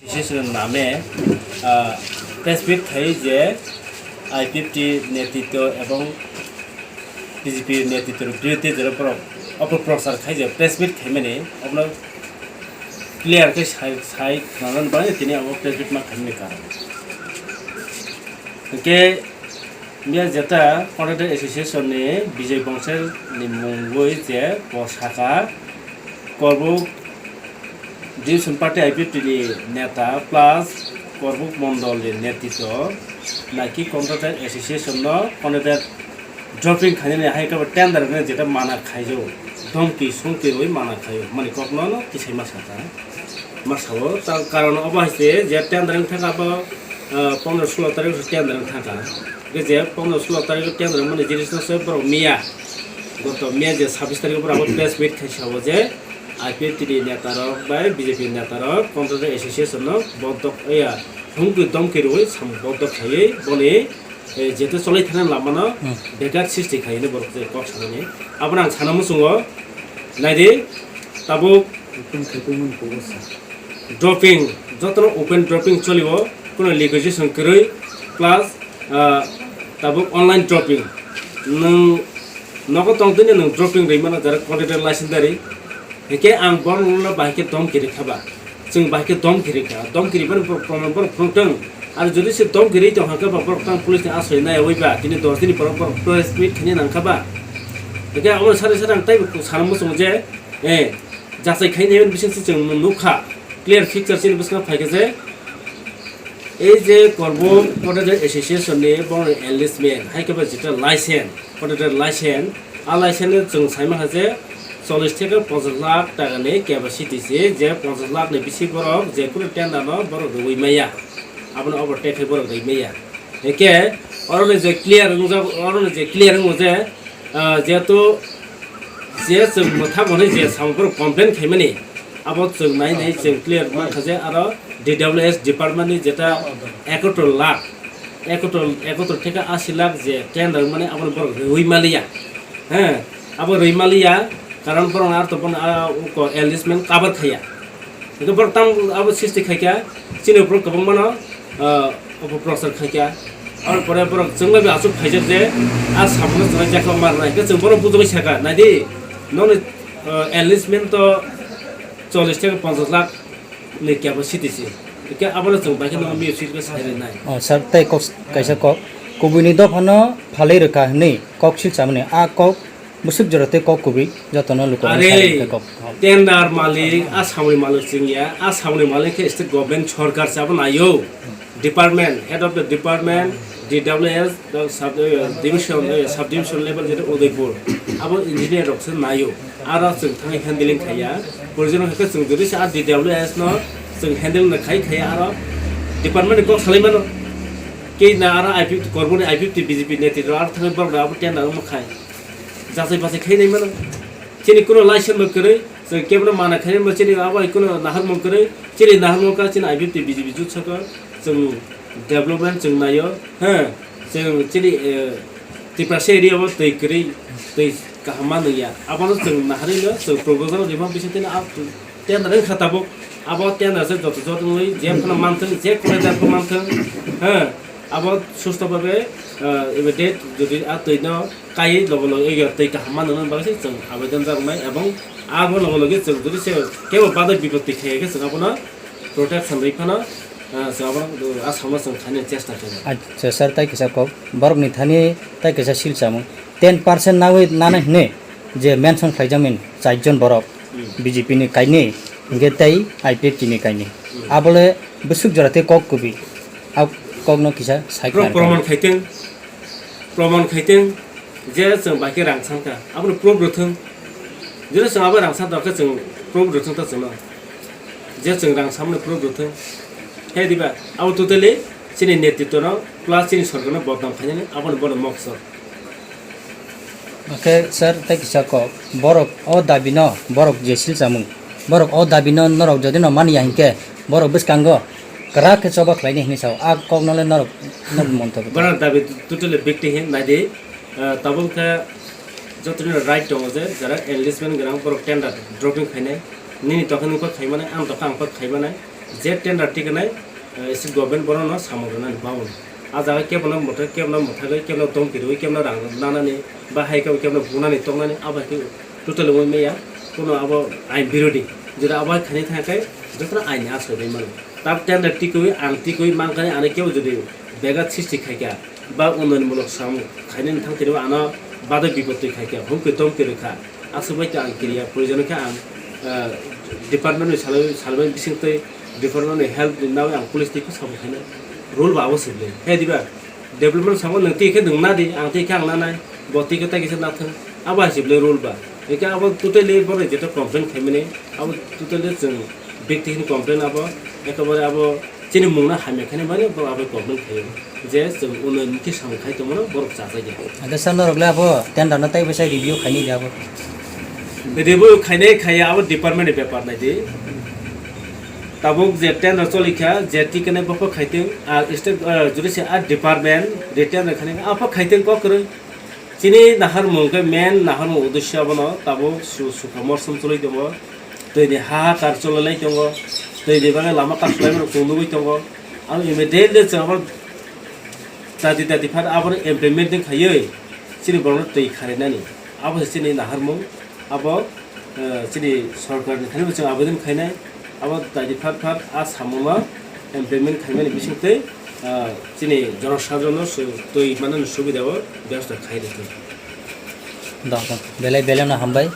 বিশেষের নামে প্রেসমিট থাই যে আইপিএফটি নেতৃত্ব এবং বিজেপির নেতৃত্বের বিরুদ্ধে যে অপপ্রচার খাই যে প্রেসমিট খাইমানে আপনার প্লেয়ারকে সাইড নানান বাড়ে তিনি আমার প্রেসমিট মা খাইনি কারণ কে যেটা কন্ট্রাক্টর এসোসিয়েশনनि বিজয় বংশের মুঙ্গুই যে শাখা কর্ম ডিভিশন পার্টি আইপিএফটি নেতা প্লাস কর্মক মন্ডলের নেতৃত্ব নাকি কন্ট্রাক্টর এসোসিয়েশন কন্ট্রাক্টর ড্রপিং খাইনে হাইকাব টেন্ডার যেটা মানা খাইজো ধমকি সংকি ওই মানা খাইও মানে কখনো কিসাই মাসাতা মাসাও তার কারণ অবহাইছে যে টেন্ডারিং থাকা 15-16 তারিখ টেন্ডারিং থাকা যে 15-16 তারিখ টেন্ডারিং মানে জিনিস বড় মিয়া গত মে যে 26 তারিখ পর আবার প্রেস মিট খাইসাব যে আইপিএফটি নেতারক বা বিজেপি নেতারক কন্ট্রাক্টর এসোসিয়েশন বদ্ধ হুমকি দমকি রই বদ্ধ খাইয়ে বলে যেহেতু চলাই থাকা লামানো বেকার সৃষ্টি খাইনে বড় কক সামনে আপনার আं সানা মুসুङ নাইদে তাবো ড্রপিং যত ওপেন ড্রপিং চলিব কোনো লিগাইজেশন কरै প্লাস তাবো অনলাइन ড্রপিং नों नगद तंगदिनो नों ड्रपिं रैमाना जरा कन्ट्राक्टर लाइसेन्स दारि हेके आं बरनो बाइके दमगिरि खाबा जों बाइके दमगिरि खा दमगिरि बन प्रमाण बर फुंटों आरो जुदि से दमगिरि तो हाका बा प्रथम पुलिस आश्रय नाय होइबा दिनै 10 दिन पर प्रेस मिट खनि नांखाबा हेके आं सारे सारे आं ताइ सानमु सं जे जासाय खायने बिसिन जों नुखा क्लियर पिक्चार सिन बिसना फायके जे এই যে কর্ম কন্ট্রাক্টর এসোসিয়েশনनि বড় এনলিস্টমেন্ট হাইকাবা যেটা লাইসেন্স কন্ট্রাক্টর লাইসেন্স লাইসেন্স जों साइमा हाजे 40 থেকে 50 লাখ টাকাनि ক্যাপাসিটি যে 50 লাখ नि बिसि बरक जे कुनो टेन्डार न बरक गइमाया आपन ओभरटेक है बरक गइमाया एके अरने जे क्लियर जे जेतो जे जों मथा बने जे सामपर कमप्लेन खाइमानि अब जों नाय जों क्लियर माखासे आरो DWS डिपार्टमेंटनि जेटा 71 लाख 71 থেকে 80 लाख जे टेन्डार माने आपन बरक रइमालिया अब रइमालिया कारण बरक आर तो बन को एलिसमेंट काबर खाया तो बरक तम अब सिस्टि खाया चिनो बरक गोबां मानो अपप्रचार खाया और परे बरक जोंबो बे आसु खायजोब जे आ सामनो जों जाखा मारनाय के जों बरक बुजबाय साका नायदि नन एलिसमेंट तो 40 থেকে 50 लाख नि कैपेसिटी के आबार जों बाइक न मिउजिक के साइरे नाय सर तै कक कैसा कक कुबिनि दफानो फालै रखा हनै कक सिल सामने आ कक मुसुक जरते कक कुबि जतन लुक अरे टेंडर मालिक आसामनि मालिक जोंनिया आसामनि मालिक के स्टेट गवर्नमेंट सरकार साबो नायो department head of the department DWS sub division level जेते उदयपुर अब इंजीनियर रक्सन नायो आरो जों थाङै हेन्डलिंग खाया ओरिजिनल हेके जों जुदि आ DWS न जों हेन्डल न खाया आरो डिपार्टमेंट को सालायमानो के ना आरो आइपिएफटी कर्मनि आइपिएफटी बिजेपि नेतृत्व आरो थाङै बरदा अब टेन्डार म खाय जासाय बासाय खाय नै मानो चिनि कुनो लाइसेन्स म करे जों केबनो माना खाय म चिनि अब कुनो नाहर म करे चिनि नाहर म का चिनि आइपिएफटी बिजेपि जुत सक जों डेभलपमेन्ट जों नायो जों चिनि तिप्रासे एरियाव दै गरै दै गाहामा नैया आबानो जों नाहरैनो जों प्रपोजाल रिमा बिसिथिन आ टेन्डार खाताबो अब टेन्डार से जत जतै जे फना मानथों जे कलेक्टर को मानथों अब सुस्थ भाबे एबे डेट जदि आ दैनो काय लगल एगे दै गाहामा नन बागै जों आवेदन जागनाय एवं आबो लगल जों जदि से केबो बादा विपत्ति खायगे जों आपना प्रोटेक्शन रैफाना अच्छा सर ताई कैसा कब बरक नि थानी ताई कैसा सिल सामु 10% नावै नानै ने जे मेंशन खाइजामिन 4 जन बरक बीजेपी नि काइनि गे ताई आईपीएफटी नि काइनि आबले बसुक जराते कक कुबि अब कक न किसा साइक प्रमाण खाइतें जे जों बाकी रांसांका आबो प्रूफ रथों जे जों आबो रांसा दरके जों प्रूफ रथों त जों जे जों रांसामनो प्रूफ रथों हे दिबा अब टोटली चिनि नेतृत्व न प्लस चिनि सरकार न बदनाम खाइने अपन बड मकसद ओके सर ताई किसा क बरक अ दाबि न बरक जेसिल सामु बरक अ दाबि न नरक जदि न मानिया हिके बरक बिसकांग करा के सब खलाइने हिनि साव आ कक नले नरक न मन्थब बरक दाबि टोटली व्यक्ति हिन नाइदे तबल का जतनि राइट दङ जे जरा एनलिस्टमेन्ट ग्राम बरक टेन्डार ड्रपिं खाइने निनि तखन को खाइमाने आं तखन आं खाइमाने जे टेन्डार टिकेनाय एसे गभर्नमेन्ट बर'नो सामग्रनानै बावनो आजागा केबना मथागै केबना दंकिरוי केबना रांनानै बा हाइकाव केबना बुनानै तंनानै आबादखौ टोटल मैया কোনো আব আইন বিরোধী যেটা আবার খানি থাকে যখন আইনে আসবে মানে তার টেন্ডার টিকই আং টিকই মাংখানি আনে কেউ যদি বেগাত সৃষ্টি খাইকা বা উন্নয়নমূলক সাম খাইনে থাকতে আনা বাদে বিপত্তি খাইকা হুমকে তমকে রেখা আসবাইতে আং ক্রিয়া প্রয়োজনকে আং ডিপার্টমেন্ট সালবাই বিসিংতে ডিপার্টমেন্ট হেল্প নাও আং পুলিশ টিকো সাব খাইনা রুল বাবো সিবলে হে দিবা डेभलपमेन्ट सामो नों टिके नोंना दि आं टिके आं नानाय बतिके तागिसे नाथों आबा सिबले रुल बा एके अब टोटली बरे जेटा कमप्लेन खाइमाने अब टोटली जों व्यक्तिनि कमप्लेन अब एकेबारे अब चिनि मुंना हामेखाने माने अब कमप्लेन खायो जे जों उन्नयननि सामखाय दमोन बरफ जाजाय ada sana rogla abo tender na tai besai review khani dia abo review खाइनाय खाया अब डिपार्टमेन्ट पेपर नाय दि ताबुक जे टेन्डर चलिखा जे टिकेने बफ खाइतें आ स्टेट जुडिसियल आ डिपार्टमेन्ट रिटेन खाने आफ खाइतें क करे चिनि नाहार मुंगे मेन नाहार मु उद्देश्य बनो ताबुक सुखमर समचलै दङ दैनि हाहाकार चललै दङ दैनि बागै लामा काटलायनो खुंदुबै दङ आरो इमिडियेटलि जों दादि फार आबर इमप्लिमेन्ट खायै चिनि बरनो दै खारेनानि आबो चिनि नाहार मु आबो चिनि सरकारनि खाने जों आवेदन खायनाय अब दादि फार आ सामुमा इमप्लिमेन्ट खायमानि बिसिंते चिनि जनसाधारण दै माने सुबिदाबो व्यवस्था खायदो da belai belai na hambai